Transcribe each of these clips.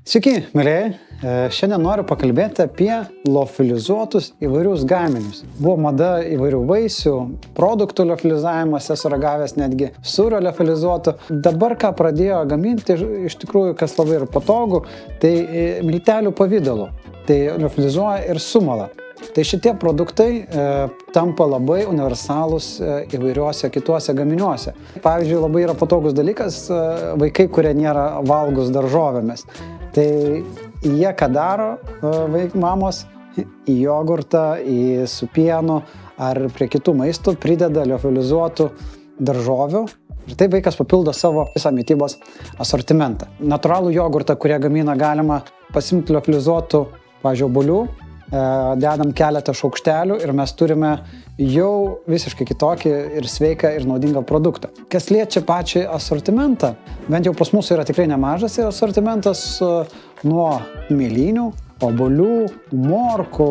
Sveiki, mėlyjei. Šiandien noriu pakalbėti apie liofilizuotus įvairius gaminius. Buvo mada įvairių vaisių, produktų liofilizavimas, esu ragavęs netgi sūrio liofilizuotų. Dabar ką pradėjo gaminti, iš tikrųjų, kas labai ir patogu, tai miltelių pavidalu. Tai liofilizuoja ir sumala. Tai šitie produktai tampa labai universalūs įvairiuose kituose gaminiuose. Pavyzdžiui, labai yra patogus dalykas vaikai, kurie nėra valgus daržovėmis. Tai jie ką daro, mamos, į jogurtą, su pienu ar prie kitų maistų prideda liofilizuotų daržovių. Ir taip vaikas papildo savo visą mitybos asortimentą. Natūralų jogurtą, kurie gamina, galima pasimti liofilizuotų, pavyzdžiui, obuolių, dedam keletą šaukštelių ir mes turime jau visiškai kitokį ir sveiką ir naudingą produktą. Kas liečia pačią asortimentą, bent jau pas mūsų yra tikrai nemažas asortimentas nuo mėlynių, obuolių, morkų,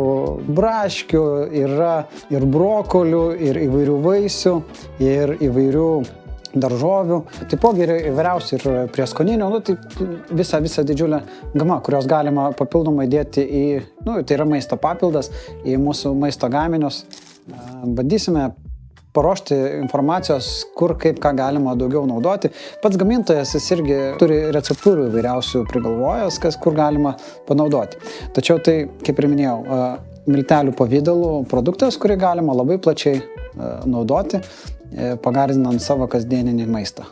braškių, yra ir brokolių, ir įvairių vaisių, ir įvairių daržovių. Taipogi yra įvairiausių ir prieskoninių, tai visa didžiulė gama, kurios galima papildomai dėti į, tai yra maisto papildas, į mūsų maisto gaminius. Bandysime paruošti informacijos, kur, kaip, ką galima daugiau naudoti. Pats gamintojas jis irgi turi receptūrų įvairiausių prigalvojęs, kur galima panaudoti. Tačiau tai, kaip ir minėjau, miltelių pavidalų produktas, kurį galima labai plačiai naudoti, pagardinant savo kasdieninį maistą.